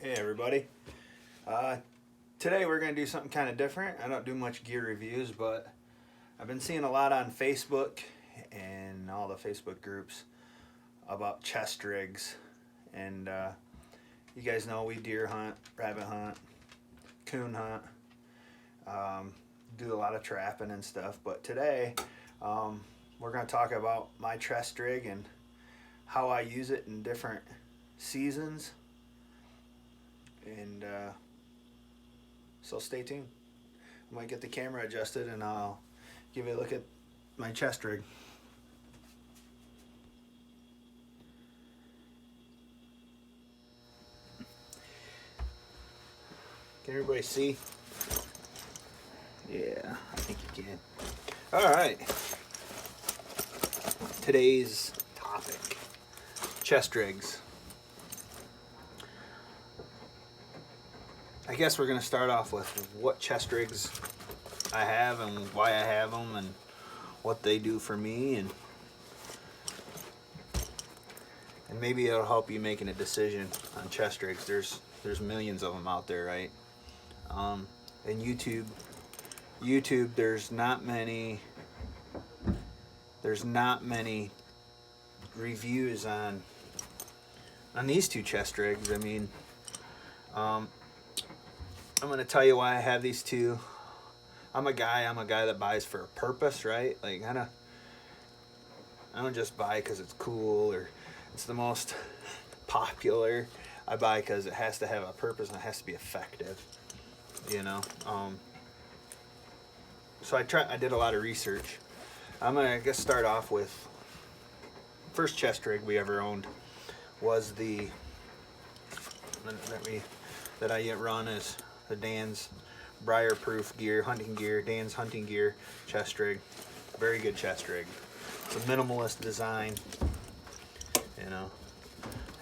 Hey everybody. Today we're going to do something kind of different. I don't do much gear reviews, but I've been seeing a lot on Facebook and all the Facebook groups about chest rigs. And you guys know we deer hunt, rabbit hunt, coon hunt, do a lot of trapping and stuff. But today we're going to talk about my chest rig and how I use it in different seasons. And so stay tuned. I might get the camera adjusted and I'll give you a look at my chest rig. Can everybody see? Yeah, I think you can. All right. Today's topic, chest rigs. I guess we're going to start off with what chest rigs I have and why I have them and what they do for me, and maybe it'll help you making a decision on chest rigs. There's millions of them out there, right? And YouTube there's not many reviews on these two chest rigs. I mean, I'm going to tell you why I have these two. I'm a guy that buys for a purpose, right? Like, I don't just buy because it's cool or it's the most popular. I buy because it has to have a purpose and it has to be effective, you know? So I did a lot of research. I'm going to start off with, first chest rig we ever owned was that I run is the Dan's Briar-proof gear, hunting gear, Dan's hunting gear chest rig. Very good chest rig. It's a minimalist design, you know.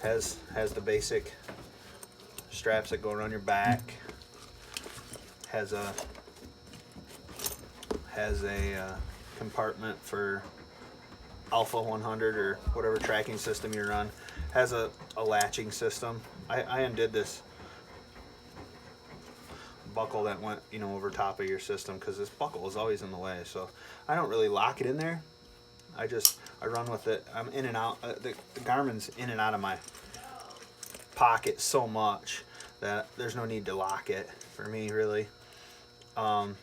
Has the basic straps that go around your back. Has a compartment for Alpha 100 or whatever tracking system you run. Has a latching system. I undid this buckle that went over top of your system because this buckle is always in the way, so I don't really lock it in there. I run with it. I'm in and out. The Garmin's in and out of my pocket so much that there's no need to lock it for me, really. Have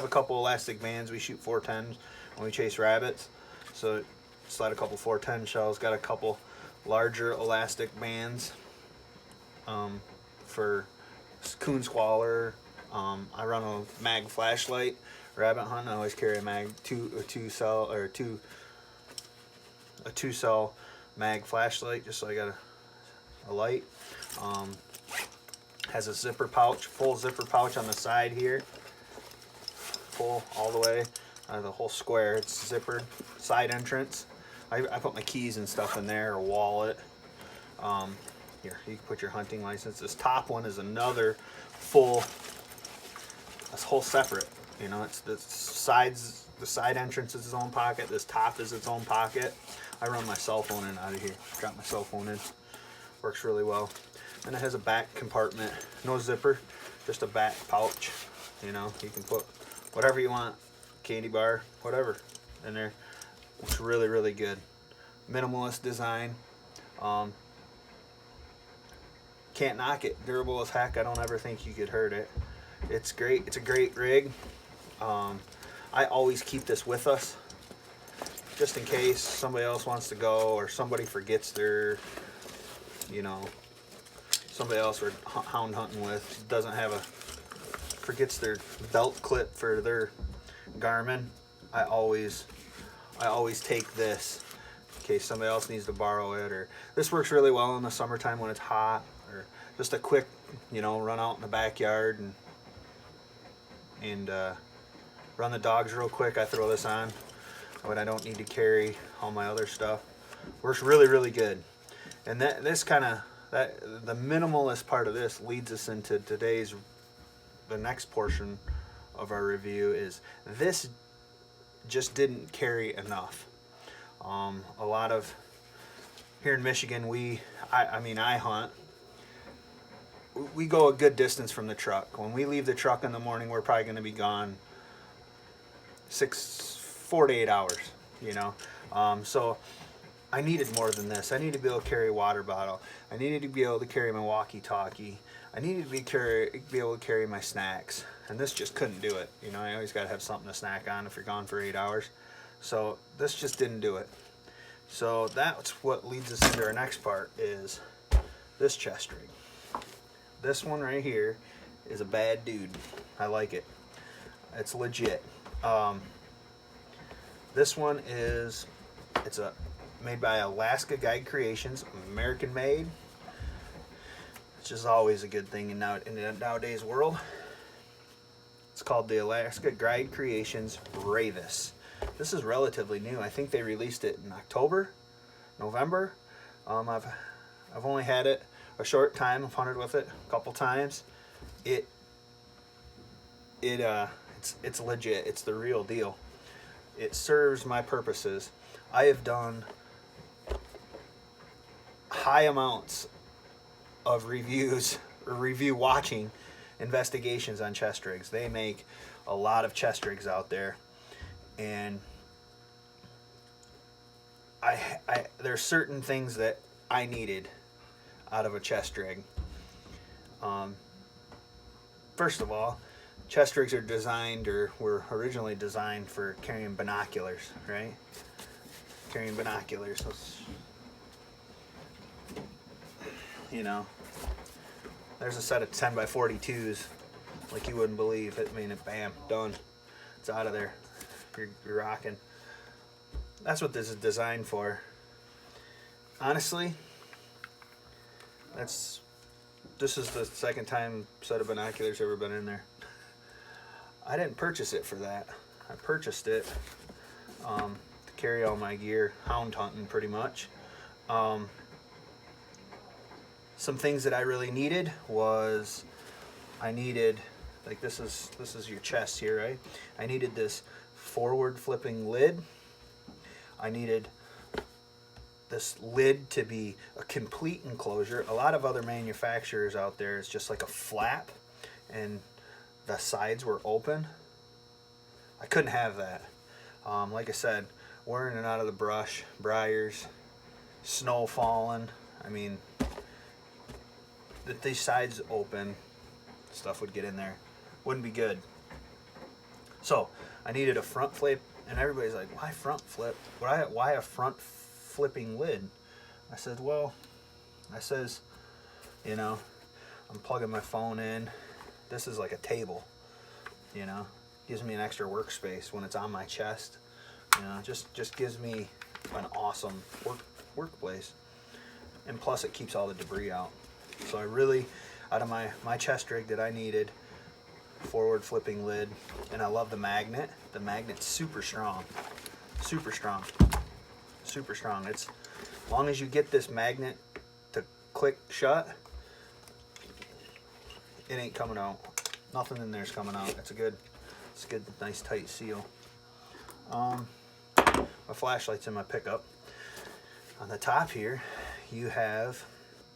a couple elastic bands. We shoot 410s when we chase rabbits, so slide a couple 410 shells. Got a couple larger elastic bands for coon squaller. I run a mag flashlight. Rabbit hunt, I always carry a two cell mag flashlight, just so I got a light. Has a zipper pouch, full zipper pouch on the side here, full all the way, the whole square. It's zippered, side entrance. I put my keys and stuff in there, or wallet. Here, you can put your hunting license. This top one is another full, this whole separate. You know, it's the side entrance is its own pocket. This top is its own pocket. I run my cell phone in out of here. Drop my cell phone in. Works really well. And it has a back compartment. No zipper, just a back pouch. You know, you can put whatever you want, candy bar, whatever in there. It's really, really good. Minimalist design. Can't knock it. Durable as heck. I don't ever think you could hurt it. It's great. It's a great rig. I always keep this with us just in case somebody else wants to go, or somebody forgets their, somebody else we're hound hunting with forgets their belt clip for their Garmin. I always take this in case somebody else needs to borrow it, or this works really well in the summertime when it's hot, or just a quick, run out in the backyard and run the dogs real quick. I throw this on when I don't need to carry all my other stuff. Works really, really good. And the minimalist part of this leads us into the next portion of our review. Is this just didn't carry enough. A lot of here in Michigan, I hunt we go a good distance from the truck. When we leave the truck in the morning, we're probably going to be gone 4 to 8 hours, you know. So I needed more than this. I needed to be able to carry a water bottle. I needed to be able to carry my walkie-talkie. I needed to be able to carry my snacks. And this just couldn't do it. You know, I always got to have something to snack on if you're gone for 8 hours. So this just didn't do it. So that's what leads us into our next part, is this chest rig. This one right here is a bad dude. I like it. It's legit. This one is, it's made by Alaska Guide Creations, American made, which is always a good thing in the nowadays world. It's called the Alaska Guide Creations Ravus. This is relatively new. I think they released it in October, November. I've only had it a short time. I've hunted with it a couple times. It's legit. It's the real deal. It serves my purposes. I have done high amounts of review watching investigations on chest rigs. They make a lot of chest rigs out there, and there's certain things that I needed out of a chest rig. First of all, chest rigs are designed, or were originally designed for carrying binoculars, right? Carrying binoculars. You know, there's a set of 10 by 42s like you wouldn't believe. I mean, bam, done. It's out of there. You're rocking. That's what this is designed for. Honestly, this is the second time set of binoculars ever been in there. I didn't purchase it for that. I purchased it to carry all my gear, hound hunting pretty much. Some things that I really needed was, I needed, like this is your chest here, right? I needed this forward flipping lid. I needed this lid to be a complete enclosure. A lot of other manufacturers out there, it's just like a flap and the sides were open. I couldn't have that. Like I said, we're in and out of the brush, briars, snow falling. I mean, if these sides open, stuff would get in there. Wouldn't be good. So I needed a front flip, and everybody's like, why front flip? Why a front flipping lid? I said, well, you know, I'm plugging my phone in. This is like a table, you know, gives me an extra workspace when it's on my chest. You know, just gives me an awesome workplace. And plus it keeps all the debris out. So I really, out of my chest rig that I needed, forward flipping lid, and I love the magnet. The magnet's super strong. Super strong. Super strong. It's, as long as you get this magnet to click shut, it ain't coming out. Nothing in there's coming out. It's a good, nice tight seal. My flashlight's in my pickup. On the top here, you have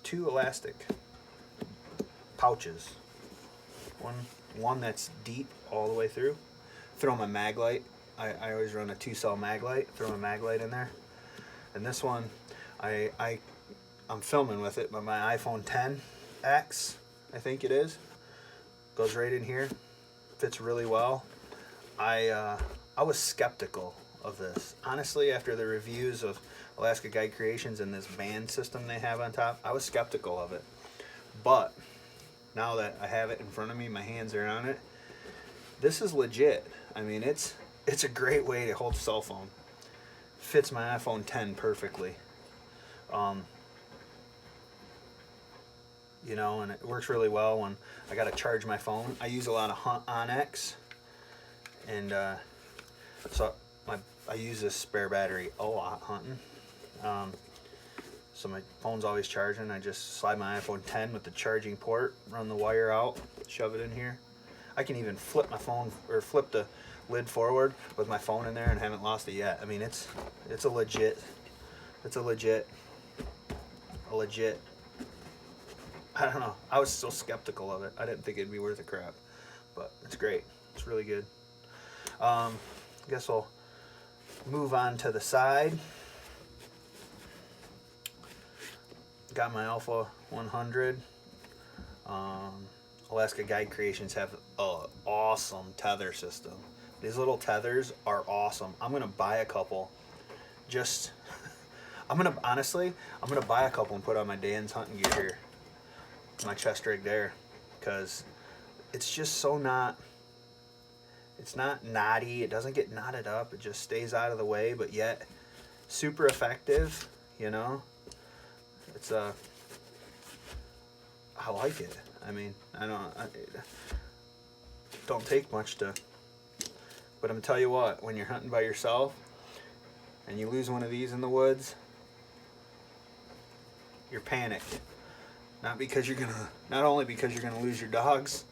2 elastic pouches. One that's deep all the way through. Throw my mag light. I always run a 2-cell mag light. Throw my mag light in there. And this one, I'm filming with it, but my iPhone X, I think it is, goes right in here. Fits really well. I was skeptical of this. Honestly, after the reviews of Alaska Guide Creations and this band system they have on top, I was skeptical of it. But now that I have it in front of me, my hands are on it, this is legit. I mean, it's a great way to hold a cell phone. Fits my iPhone X perfectly. You know, and it works really well when I gotta charge my phone. I use a lot of Hunt Onyx, and so I use this spare battery a lot hunting. So my phone's always charging. I just slide my iPhone X with the charging port, run the wire out, shove it in here. I can even flip my phone, or flip the lid forward with my phone in there, and haven't lost it yet. I mean, it's a legit I don't know. I was still skeptical of it. I didn't think it'd be worth a crap, but it's great. It's really good. I guess I'll move on to the side. Got my Alpha 100. Alaska Guide Creations have an awesome tether system. These little tethers are awesome. I'm gonna buy a couple. Just, I'm gonna buy a couple and put on my Dan's hunting gear here, my chest rig there, because it's just so not. It's not knotty. It doesn't get knotted up. It just stays out of the way, but yet super effective. You know, it's I like it. I mean, it don't take much to, but I'm gonna tell you what, when you're hunting by yourself and you lose one of these in the woods, you're panicked. Not only because you're gonna lose your dogs.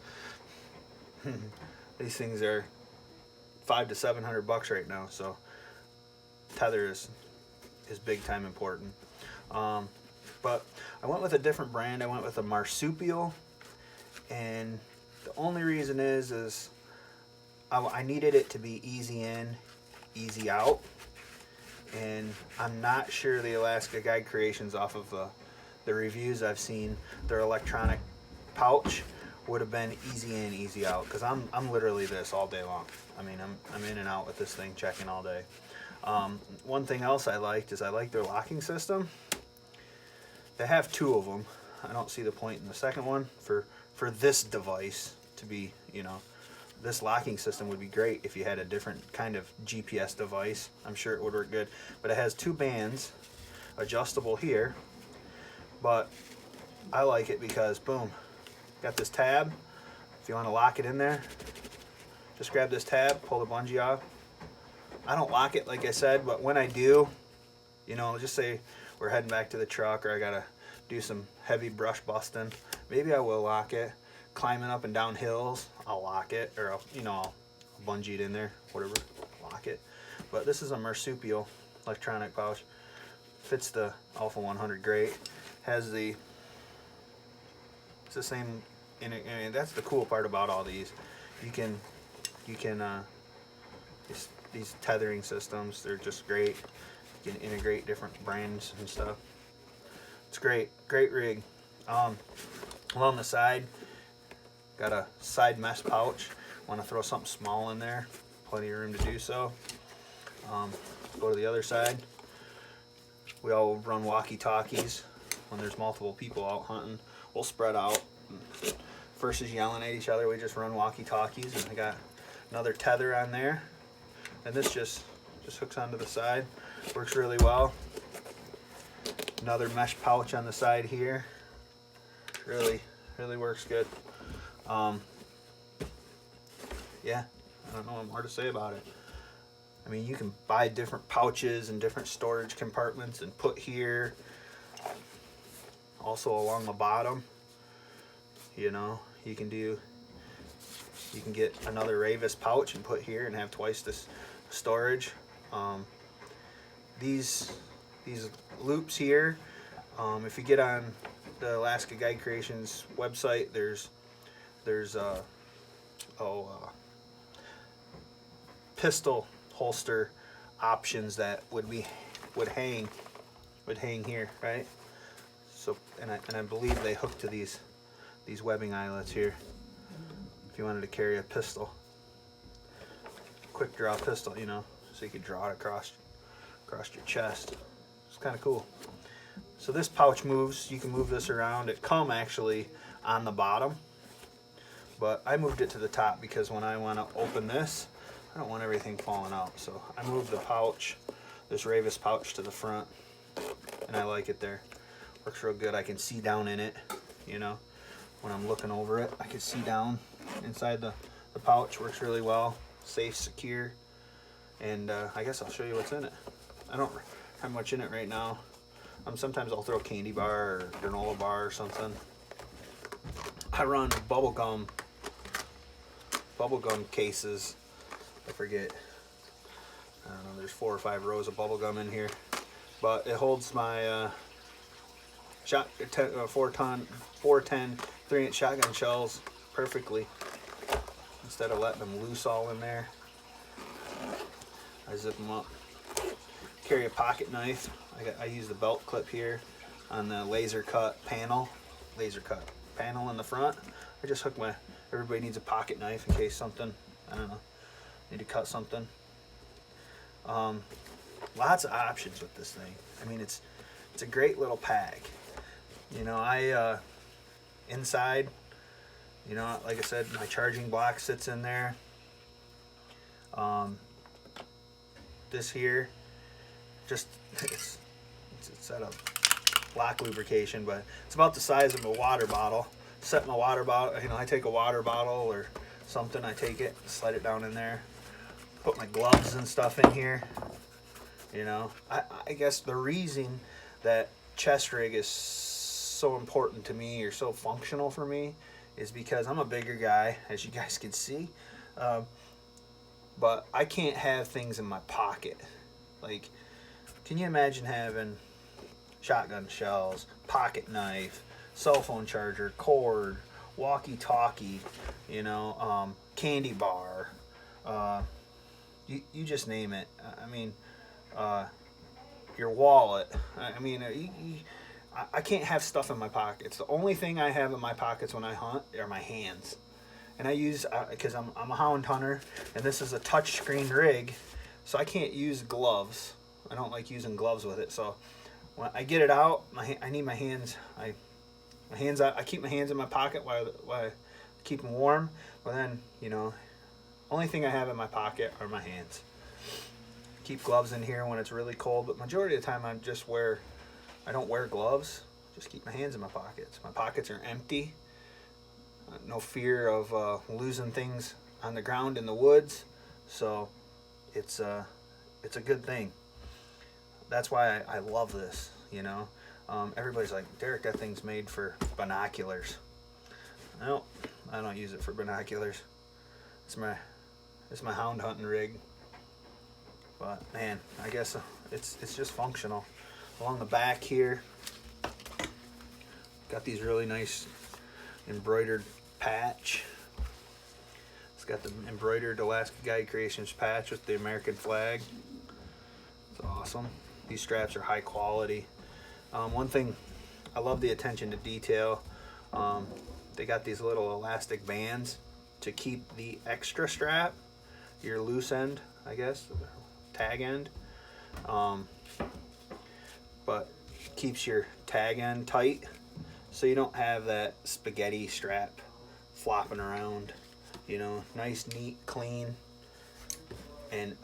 These things are $500 to $700 right now, so tether is big time important. But I went with a different brand. I went with a marsupial, and the only reason is I needed it to be easy in, easy out, and I'm not sure the Alaska Guide Creations, off of the reviews I've seen, their electronic pouch would have been easy in, easy out, because I'm literally this all day long. I mean, I'm in and out with this thing, checking all day. One thing else I liked is I like their locking system. They have two of them. I don't see the point in the second one for this device to be, you know, this locking system would be great if you had a different kind of GPS device. I'm sure it would work good. But it has two bands, adjustable here. But I like it because, boom, got this tab. If you want to lock it in there, just grab this tab, pull the bungee off. I don't lock it, like I said, but when I do, you know, just say we're heading back to the truck, or I gotta do some heavy brush busting, maybe I will lock it. Climbing up and down hills, I'll lock it, or I'll bungee it in there, whatever, lock it. But this is a marsupial electronic pouch. Fits the Alpha 100 great. It's the same. And that's the cool part about all these. You can these tethering systems, they're just great. You can integrate different brands and stuff. It's great rig. Along the side, got a side mesh pouch. Want to throw something small in there, plenty of room to do so. Go to the other side. We all run walkie-talkies when there's multiple people out hunting. We'll spread out. Versus yelling at each other, we just run walkie-talkies, and I got another tether on there. And this just hooks onto the side. Works really well. Another mesh pouch on the side here. Really works good. Yeah, I don't know what more to say about it. I mean, you can buy different pouches and different storage compartments and put here. Also along the bottom, you know, you can get another Ravus pouch and put here and have twice this storage. These loops here, if you get on the Alaska Guide Creations website, there's pistol holster options that would hang here, right? So and I believe they hook to these webbing eyelets here. If you wanted to carry a pistol, quick draw pistol, you know, so you could draw it across your chest. It's kind of cool. So this pouch moves. You can move this around. It come actually on the bottom, but I moved it to the top because when I want to open this, I don't want everything falling out. So I moved the pouch, this Ravus pouch, to the front, and I like it there. Works real good. I can see down in it, you know, when I'm looking over it. I can see down inside the pouch. Works really well. Safe, secure, and I guess I'll show you what's in it. I don't have much in it right now. Sometimes I'll throw a candy bar or granola bar or something. I run bubble gum cases. I forget. I don't know. There's 4 or 5 rows of bubble gum in here, but it holds my 410 3-inch shotgun shells perfectly. Instead of letting them loose all in there, I zip them up. Carry a pocket knife. I use the belt clip here on the laser cut panel in the front. I just hook my, everybody needs a pocket knife in case something, I don't know, need to cut something. Lots of options with this thing. I mean, it's a great little pack. You know, inside, you know, like I said, my charging block sits in there. This here, just it's set up block lubrication, but it's about the size of a water bottle. Set my water bottle, you know, I take a water bottle or something, I take it, slide it down in there, put my gloves and stuff in here. You know, I guess the reason that chest rig is so important to me, or so functional for me, is because I'm a bigger guy, as you guys can see, but I can't have things in my pocket. Like, can you imagine having shotgun shells, pocket knife, cell phone charger, cord, walkie-talkie, you know, candy bar, you just name it. I mean, your wallet. I mean, I can't have stuff in my pockets. The only thing I have in my pockets when I hunt are my hands. And I use, because I'm a hound hunter, and this is a touchscreen rig, so I can't use gloves. I don't like using gloves with it. So when I get it out, I need my hands. I keep my hands in my pocket while I keep them warm. But then, you know, only thing I have in my pocket are my hands. Keep gloves in here when it's really cold, but majority of the time I don't wear gloves. Just keep my hands in my pockets. My pockets are empty. No fear of losing things on the ground in the woods, so it's a good thing. That's why I love this. You know, everybody's like, Derek, that thing's made for binoculars. No, I don't use it for binoculars. It's my hound hunting rig. But man, I guess it's just functional. Along the back here, got these really nice embroidered patch. It's got the embroidered Alaska Guide Creations patch with the American flag. It's awesome. These straps are high quality. One thing, I love the attention to detail. They got these little elastic bands to keep the extra strap, your loose end, I guess, tag end, but keeps your tag end tight, so you don't have that spaghetti strap flopping around. You know, nice, neat, clean, and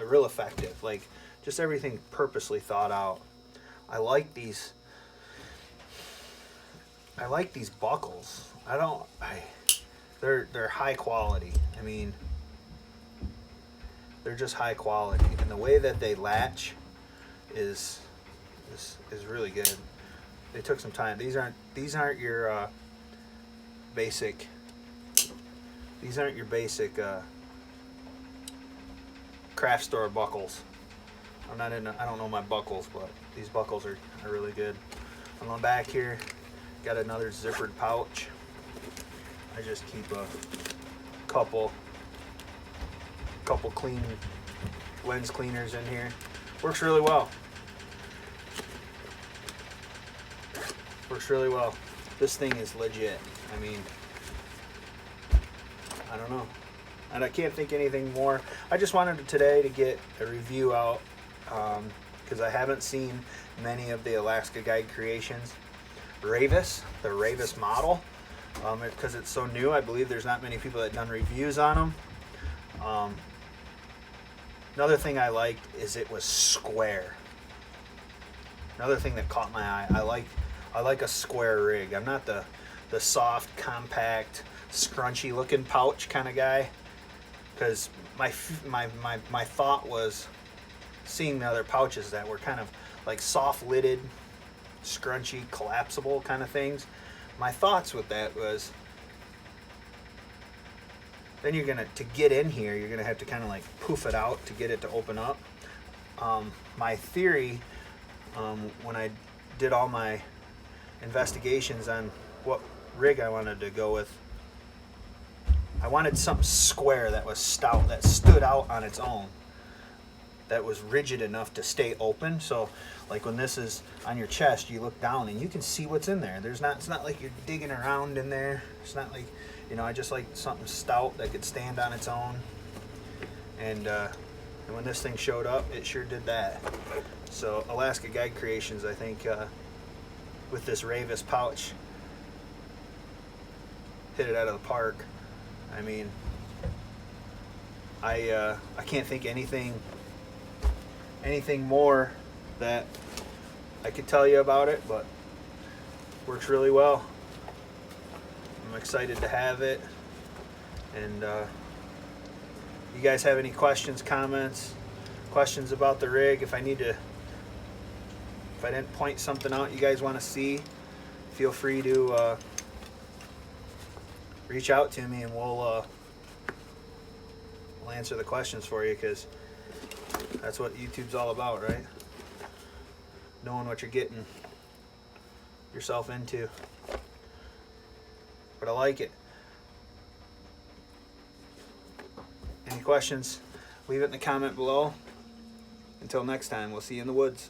real effective. Like, just everything purposely thought out. I like these buckles. They're high quality. I mean, they're just high quality, and the way that they latch is really good. They took some time. These aren't your basic. These aren't your basic craft store buckles. I don't know my buckles, but these buckles are really good. On the back here, got another zippered pouch. I just keep a couple clean lens cleaners in here. Works really well. Works really well. This thing is legit. I mean, I don't know. And I can't think anything more. I just wanted today to get a review out because I haven't seen many of the Alaska Guide Creations Ravus, the Ravus model. Because it's so new, I believe there's not many people that have done reviews on them. Another thing I liked is it was square. Another thing that caught my eye, I like a square rig. I'm not the soft, compact, scrunchy looking pouch kind of guy, because my thought was seeing the other pouches that were kind of like soft lidded, scrunchy, collapsible kind of things. My thoughts with that was, then to get in here, you're gonna have to kind of like poof it out to get it to open up. My theory, when I did all my investigations on what rig I wanted to go with, I wanted something square that was stout, that stood out on its own, that was rigid enough to stay open. So like when this is on your chest, you look down and you can see what's in there. It's not like you're digging around in there. It's not like, you know, I just like something stout that could stand on its own. And when this thing showed up, it sure did that. So Alaska Guide Creations, I think, with this Ravus pouch, hit it out of the park. I mean, I can't think anything more that I could tell you about it, but works really well. I'm excited to have it. And you guys have any questions, comments, questions about the rig? If I didn't point something out you guys want to see, feel free to reach out to me, and we'll answer the questions for you, because that's what YouTube's all about, right? Knowing what you're getting yourself into. But I like it. Any questions? Leave it in the comment below. Until next time, we'll see you in the woods.